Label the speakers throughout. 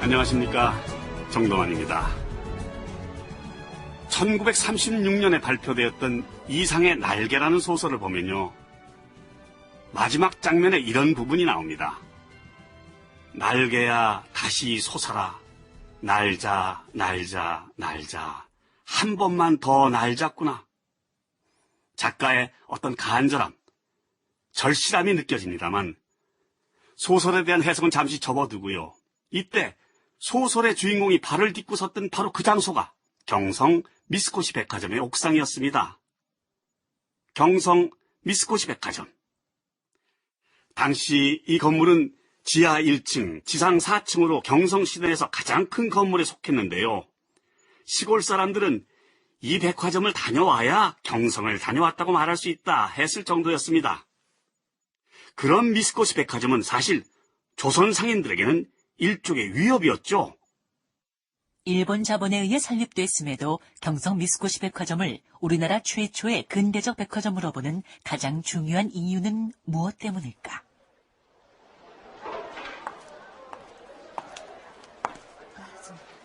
Speaker 1: 안녕하십니까, 정동환입니다. 1936년에 발표되었던 이상의 날개라는 소설을 보면요, 마지막 장면에 이런 부분이 나옵니다. 날개야 다시 솟아라. 날자, 날자, 날자. 한 번만 더 날잡구나. 작가의 어떤 간절함, 절실함이 느껴집니다만 소설에 대한 해석은 잠시 접어두고요. 이때 소설의 주인공이 발을 딛고 섰던 바로 그 장소가 경성 미스코시 백화점의 옥상이었습니다. 경성 미스코시 백화점. 당시 이 건물은 지하 1층, 지상 4층으로 경성시내에서 가장 큰 건물에 속했는데요. 시골 사람들은 이 백화점을 다녀와야 경성을 다녀왔다고 말할 수 있다 했을 정도였습니다. 그런 미스코시 백화점은 사실 조선 상인들에게는 일종의 위협이었죠.
Speaker 2: 일본 자본에 의해 설립됐음에도 경성 미스코시 백화점을 우리나라 최초의 근대적 백화점으로 보는 가장 중요한 이유는 무엇 때문일까?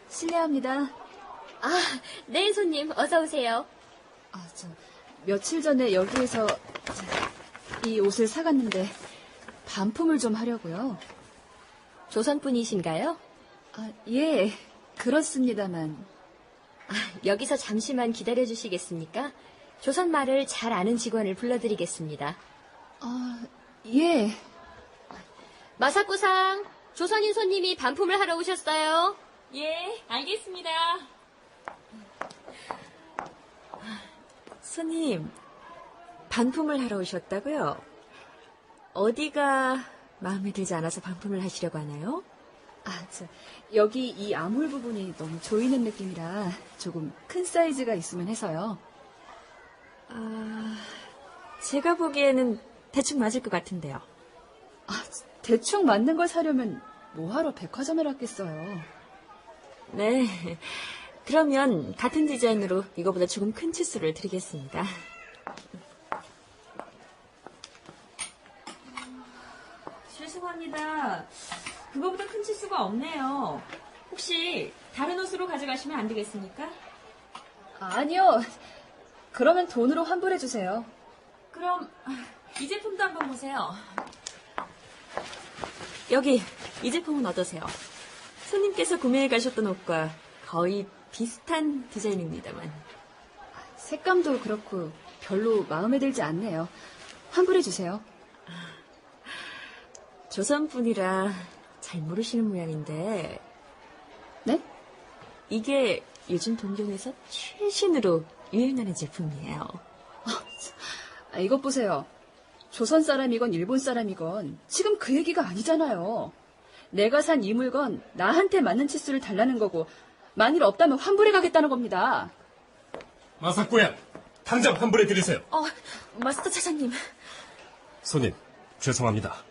Speaker 3: 실례합니다.
Speaker 4: 네, 손님, 어서 오세요.
Speaker 3: 며칠 전에 여기에서 이 옷을 사갔는데 반품을 좀 하려고요.
Speaker 4: 조선 분이신가요?
Speaker 3: 예, 그렇습니다만.
Speaker 4: 여기서 잠시만 기다려 주시겠습니까? 조선 말을 잘 아는 직원을 불러드리겠습니다.
Speaker 3: 예.
Speaker 4: 마사코상, 조선인 손님이 반품을 하러 오셨어요.
Speaker 5: 예, 알겠습니다. 손님, 반품을 하러 오셨다고요? 어디가 마음에 들지 않아서 반품을 하시려고 하나요?
Speaker 3: 여기 이 아몰 부분이 너무 조이는 느낌이라 조금 큰 사이즈가 있으면 해서요.
Speaker 5: 제가 보기에는 대충 맞을 것 같은데요.
Speaker 3: 대충 맞는 걸 사려면 뭐하러 백화점에 갔겠어요.
Speaker 5: 네, 그러면 같은 디자인으로 이거보다 조금 큰 치수를 드리겠습니다. 죄송합니다. 그거보다 큰 치수가 없네요. 혹시 다른 옷으로 가져가시면 안 되겠습니까?
Speaker 3: 아니요. 그러면 돈으로 환불해 주세요.
Speaker 5: 그럼 이 제품도 한번 보세요. 여기 이 제품은 어떠세요? 손님께서 구매해 가셨던 옷과 거의 비슷한 디자인입니다만.
Speaker 3: 색감도 그렇고 별로 마음에 들지 않네요. 환불해 주세요.
Speaker 5: 조선분이라 잘 모르시는 모양인데.
Speaker 3: 네?
Speaker 5: 이게 요즘 동경에서 최신으로 유행하는 제품이에요.
Speaker 3: 이것 보세요. 조선 사람이건 일본 사람이건 지금 그 얘기가 아니잖아요. 내가 산 이 물건 나한테 맞는 치수를 달라는 거고 만일 없다면 환불해 가겠다는 겁니다.
Speaker 6: 마사코야, 당장 환불해 드리세요.
Speaker 5: 마스터 차장님.
Speaker 6: 손님, 죄송합니다.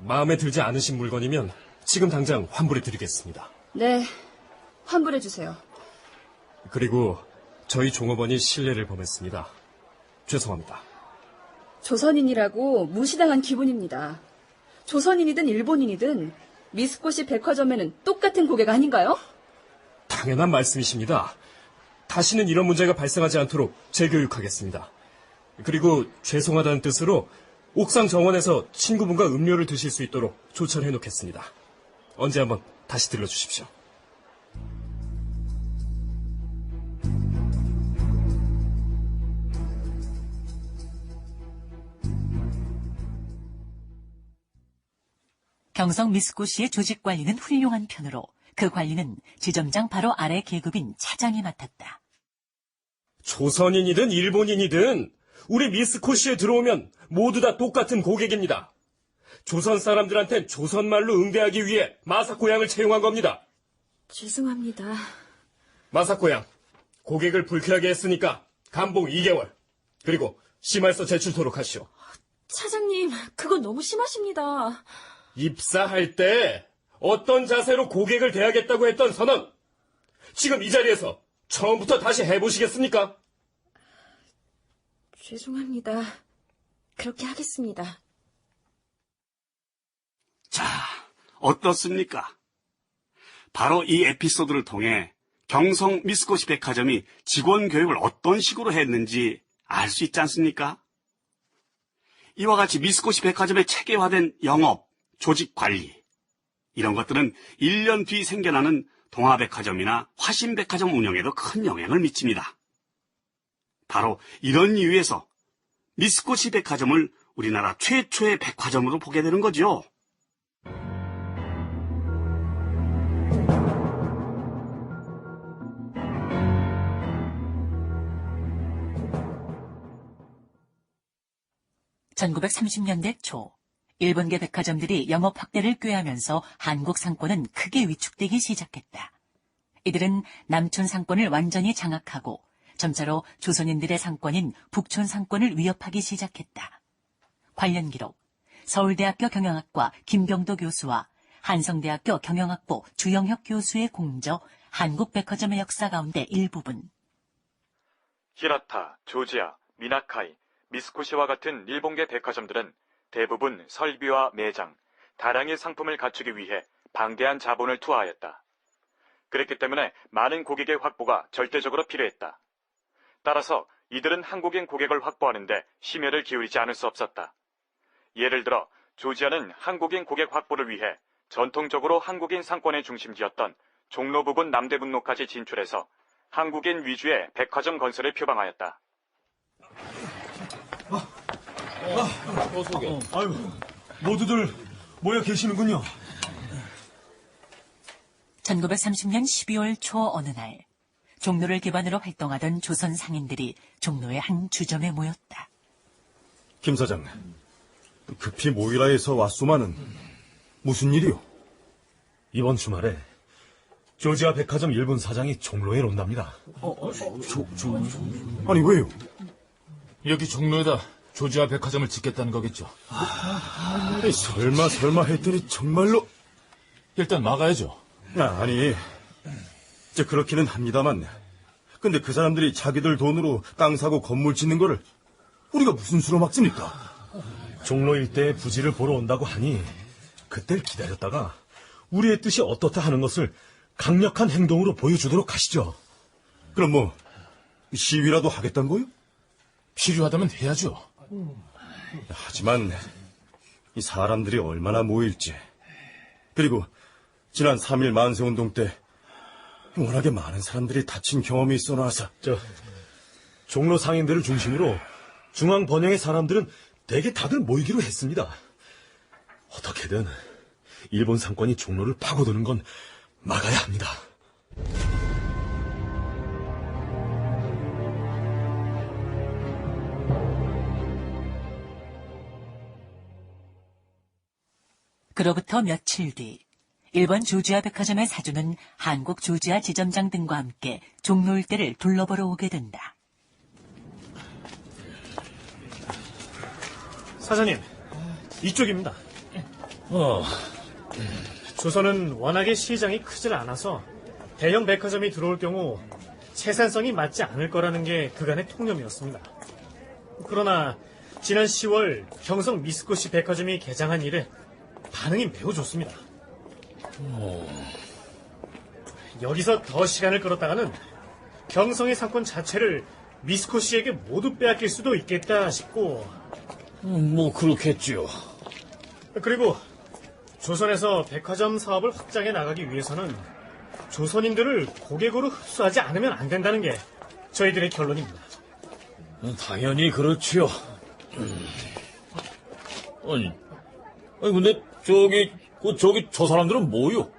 Speaker 6: 마음에 들지 않으신 물건이면 지금 당장 환불해 드리겠습니다.
Speaker 3: 네, 환불해 주세요.
Speaker 6: 그리고 저희 종업원이 신뢰를 범했습니다. 죄송합니다.
Speaker 3: 조선인이라고 무시당한 기분입니다. 조선인이든 일본인이든 미스코시 백화점에는 똑같은 고객 아닌가요?
Speaker 6: 당연한 말씀이십니다. 다시는 이런 문제가 발생하지 않도록 재교육하겠습니다. 그리고 죄송하다는 뜻으로 옥상 정원에서 친구분과 음료를 드실 수 있도록 조처해 놓겠습니다. 언제 한번 다시 들러주십시오.
Speaker 2: 경성 미스코시의 조직 관리는 훌륭한 편으로 그 관리는 지점장 바로 아래 계급인 차장이 맡았다.
Speaker 6: 조선인이든 일본인이든 우리 미스코시에 들어오면 모두 다 똑같은 고객입니다. 조선 사람들한텐 조선말로 응대하기 위해 마사코 양을 채용한 겁니다.
Speaker 5: 죄송합니다.
Speaker 6: 마사코 양, 고객을 불쾌하게 했으니까 감봉 2개월, 그리고 심할서 제출토록 하시오.
Speaker 5: 차장님, 그건 너무 심하십니다.
Speaker 6: 입사할 때 어떤 자세로 고객을 대하겠다고 했던 선언, 지금 이 자리에서 처음부터 다시 해보시겠습니까?
Speaker 5: 죄송합니다. 그렇게 하겠습니다.
Speaker 1: 자, 어떻습니까? 바로 이 에피소드를 통해 경성 미쓰고시 백화점이 직원 교육을 어떤 식으로 했는지 알 수 있지 않습니까? 이와 같이 미쓰고시 백화점의 체계화된 영업, 조직 관리, 이런 것들은 1년 뒤 생겨나는 동아백화점이나 화신백화점 운영에도 큰 영향을 미칩니다. 바로 이런 이유에서 미쓰고시 백화점을 우리나라 최초의 백화점으로 보게 되는 거죠.
Speaker 2: (1930년대) 초 일본계 백화점들이 영업 확대를 꾀하면서 한국 상권은 크게 위축되기 시작했다. 이들은 남촌 상권을 완전히 장악하고 점차로 조선인들의 상권인 북촌 상권을 위협하기 시작했다. 관련 기록, 서울대학교 경영학과 김병도 교수와 한성대학교 경영학부 주영혁 교수의 공저 한국백화점의 역사 가운데 일부분.
Speaker 7: 히라타, 조지아, 미나카이, 미쓰고시와 같은 일본계 백화점들은 대부분 설비와 매장, 다량의 상품을 갖추기 위해 방대한 자본을 투하하였다. 그랬기 때문에 많은 고객의 확보가 절대적으로 필요했다. 따라서 이들은 한국인 고객을 확보하는데 심혈을 기울이지 않을 수 없었다. 예를 들어 조지아는 한국인 고객 확보를 위해 전통적으로 한국인 상권의 중심지였던 종로 부근 남대문로까지 진출해서 한국인 위주의 백화점 건설을 표방하였다.
Speaker 8: 아이고, 모두들 모여 계시는군요.
Speaker 2: 1930년 12월 초 어느 날 종로를 기반으로 활동하던 조선 상인들이 종로의 한 주점에 모였다.
Speaker 8: 김 사장, 급히 모이라 해서 왔소마는 무슨 일이요? 이번 주말에 조지아 백화점 일본 사장이 종로에 온답니다. 아니 왜요?
Speaker 9: 여기 종로에다 조지아 백화점을 짓겠다는 거겠죠.
Speaker 8: 설마 했더니 정말로.
Speaker 9: 일단 막아야죠.
Speaker 8: 아니, 이제 그렇기는 합니다만, 근데 그 사람들이 자기들 돈으로 땅 사고 건물 짓는 거를 우리가 무슨 수로 막습니까? 종로 일대의 부지를 보러 온다고 하니 그때를 기다렸다가 우리의 뜻이 어떻다 하는 것을 강력한 행동으로 보여주도록 하시죠. 그럼 뭐 시위라도 하겠다는 거요?
Speaker 9: 필요하다면 해야죠.
Speaker 8: 하지만 이 사람들이 얼마나 모일지, 그리고 지난 3.1 만세운동 때 워낙에 많은 사람들이 다친 경험이 있어 놔서 종로 상인들을 중심으로 중앙 번영의 사람들은 대개 다들 모이기로 했습니다. 어떻게든 일본 상권이 종로를 파고드는 건 막아야 합니다.
Speaker 2: 그로부터 며칠 뒤 일본 조지아 백화점의 사주는 한국 조지아 지점장 등과 함께 종로 일대를 둘러보러 오게 된다.
Speaker 10: 사장님, 이쪽입니다. 조선은 워낙에 시장이 크질 않아서 대형 백화점이 들어올 경우 채산성이 맞지 않을 거라는 게 그간의 통념이었습니다. 그러나 지난 10월 경성 미쓰고시 백화점이 개장한 이래 반응이 매우 좋습니다. 여기서 더 시간을 끌었다가는 경성의 상권 자체를 미쓰고시에게 모두 빼앗길 수도 있겠다 싶고.
Speaker 9: 뭐 그렇겠지요.
Speaker 10: 그리고 조선에서 백화점 사업을 확장해 나가기 위해서는 조선인들을 고객으로 흡수하지 않으면 안 된다는 게 저희들의 결론입니다.
Speaker 9: 당연히 그렇지요. 아니 근데 저기 저 사람들은 뭐요?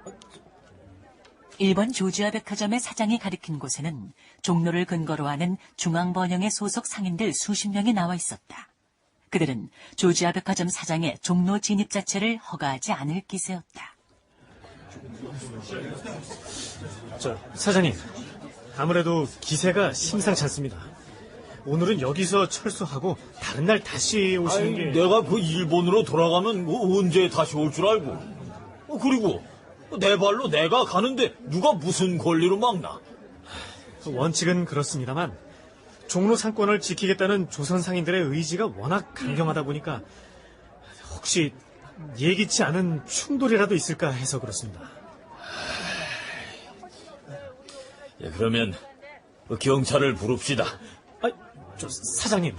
Speaker 2: 일본 조지아 백화점의 사장이 가리킨 곳에는 종로를 근거로 하는 중앙번영의 소속 상인들 수십 명이 나와 있었다. 그들은 조지아 백화점 사장의 종로 진입 자체를 허가하지 않을 기세였다.
Speaker 10: 사장님, 아무래도 기세가 심상치 않습니다. 오늘은 여기서 철수하고 다른 날 다시 오시는 게.
Speaker 9: 내가 그 일본으로 돌아가면 언제 다시 올 줄 알고. 그리고 내 발로 내가 가는데 누가 무슨 권리로 막나?
Speaker 10: 원칙은 그렇습니다만 종로 상권을 지키겠다는 조선 상인들의 의지가 워낙 강경하다 보니까 혹시 예기치 않은 충돌이라도 있을까 해서 그렇습니다.
Speaker 9: 예, 그러면 경찰을 부릅시다.
Speaker 10: 사장님.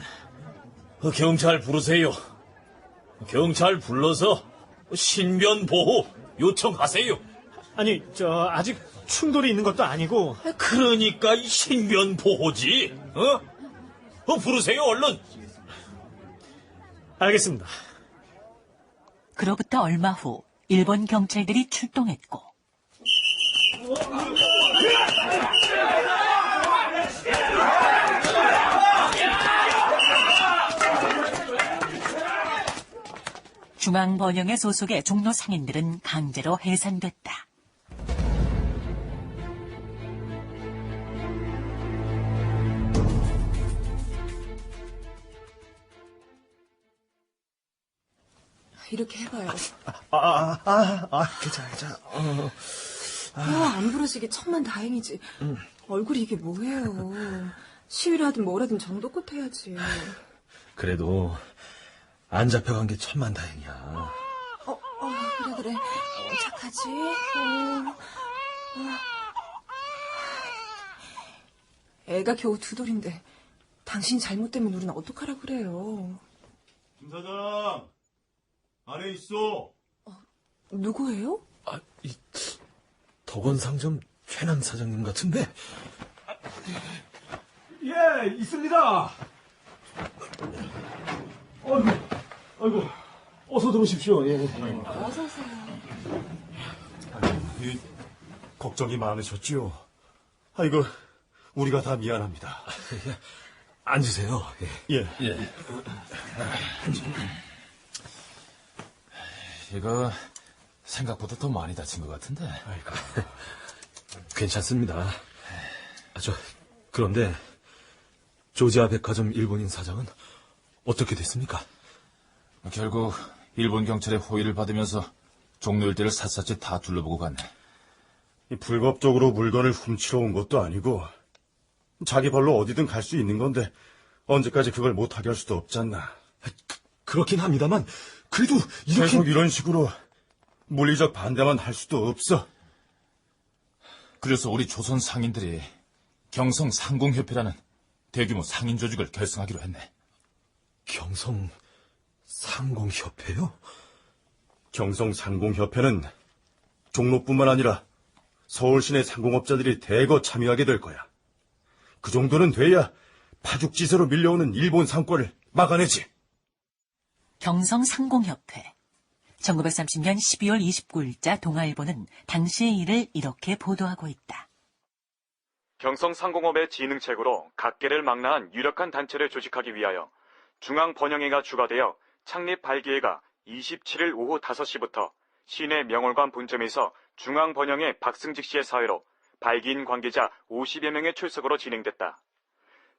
Speaker 9: 경찰 부르세요. 경찰 불러서 신변 보호 요청하세요.
Speaker 10: 아니, 아직 충돌이 있는 것도 아니고.
Speaker 9: 그러니까 이 신변 보호지. 부르세요, 얼른.
Speaker 10: 알겠습니다.
Speaker 2: 그로부터 얼마 후 일본 경찰들이 출동했고 중앙번영회 소속의 종로 상인들은 강제로 해산됐다.
Speaker 11: 이렇게 해봐요.
Speaker 8: 괜찮아.
Speaker 11: 안 부러지게 천만 다행이지. 얼굴이 이게 뭐예요. 시위를 하든 뭘 하든 정도껏 해야지.
Speaker 12: 그래도 안 잡혀간 게 천만 다행이야.
Speaker 11: 그래. 착하지? 애가 겨우 2돌인데 당신이 잘못되면 우리는 어떡하라 그래요.
Speaker 8: 김 사장, 안에 있어.
Speaker 11: 누구예요?
Speaker 12: 덕원상점 최남 사장님 같은데?
Speaker 6: 예, 있습니다. 아이고, 어서 들어오십시오. 예.
Speaker 11: 어서 오세요.
Speaker 8: 걱정이 많으셨지요? 아이고, 우리가 다 미안합니다.
Speaker 12: 앉으세요.
Speaker 8: 예.
Speaker 12: 이거 생각보다 더 많이 다친 것 같은데. 아이고. 괜찮습니다. 그런데 조지아 백화점 일본인 사장은 어떻게 됐습니까?
Speaker 13: 결국 일본 경찰의 호의를 받으면서 종로 일대를 샅샅이 다 둘러보고 갔네.
Speaker 8: 불법적으로 물건을 훔치러 온 것도 아니고 자기 발로 어디든 갈 수 있는 건데 언제까지 그걸 못하게 할 수도 없지 않나.
Speaker 12: 그렇긴 합니다만 그래도 이렇게...
Speaker 8: 계속 이런 식으로 물리적 반대만 할 수도 없어.
Speaker 13: 그래서 우리 조선 상인들이 경성상공협회라는 대규모 상인 조직을 결성하기로 했네.
Speaker 12: 경성상공협회요?
Speaker 8: 경성상공협회는 종로뿐만 아니라 서울 시내 상공업자들이 대거 참여하게 될 거야. 그 정도는 돼야 파죽지세로 밀려오는 일본 상권을 막아내지.
Speaker 2: 경성상공협회. 1930년 12월 29일자 동아일보는 당시의 일을 이렇게 보도하고 있다.
Speaker 7: 경성상공업의 진흥책으로 각계를 망라한 유력한 단체를 조직하기 위하여 중앙번영회가 추가되어 창립 발기회가 27일 오후 5시부터 시내 명월관 본점에서 중앙번영회 박승직 씨의 사회로 발기인 관계자 50여 명의 출석으로 진행됐다.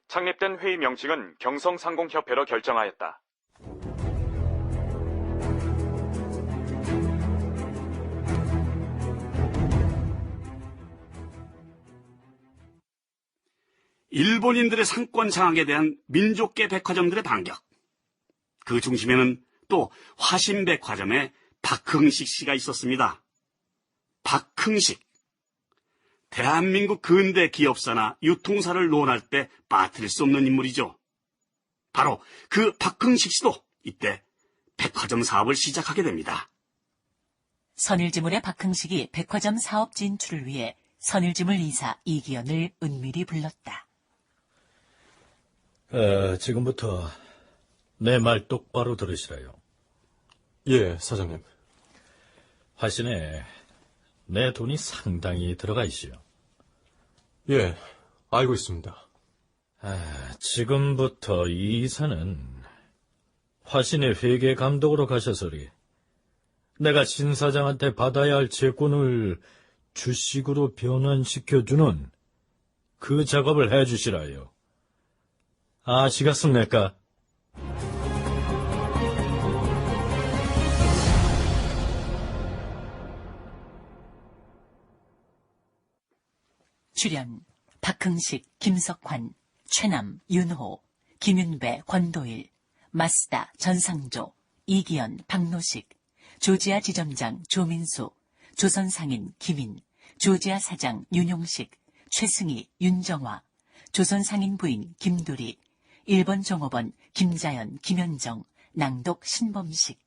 Speaker 7: 창립된 회의 명칭은 경성상공협회로 결정하였다.
Speaker 1: 일본인들의 상권 장악에 대한 민족계 백화점들의 반격. 그 중심에는 또 화신백화점의 박흥식 씨가 있었습니다. 박흥식. 대한민국 근대 기업사나 유통사를 논할 때 빠뜨릴 수 없는 인물이죠. 바로 그 박흥식 씨도 이때 백화점 사업을 시작하게 됩니다.
Speaker 2: 선일지물의 박흥식이 백화점 사업 진출을 위해 선일지물 이사 이기현을 은밀히 불렀다.
Speaker 12: 지금부터 내 말 똑바로 들으시라요.
Speaker 6: 예, 사장님.
Speaker 12: 화신에 내 돈이 상당히 들어가 있어요.
Speaker 6: 예, 알고 있습니다.
Speaker 12: 지금부터 이 이사는 화신의 회계 감독으로 가셔서리 내가 신 사장한테 받아야 할 채권을 주식으로 변환시켜주는 그 작업을 해주시라요. 아시겠습니까?
Speaker 2: 출연 박흥식, 김석환, 최남, 윤호, 김윤배, 권도일, 마스다, 전상조, 이기현, 박노식, 조지아 지점장 조민수, 조선상인 김인, 조지아 사장 윤용식, 최승희, 윤정화, 조선 상인 부인 김두리, 일본 종업원 김자연, 김현정, 낭독 신범식.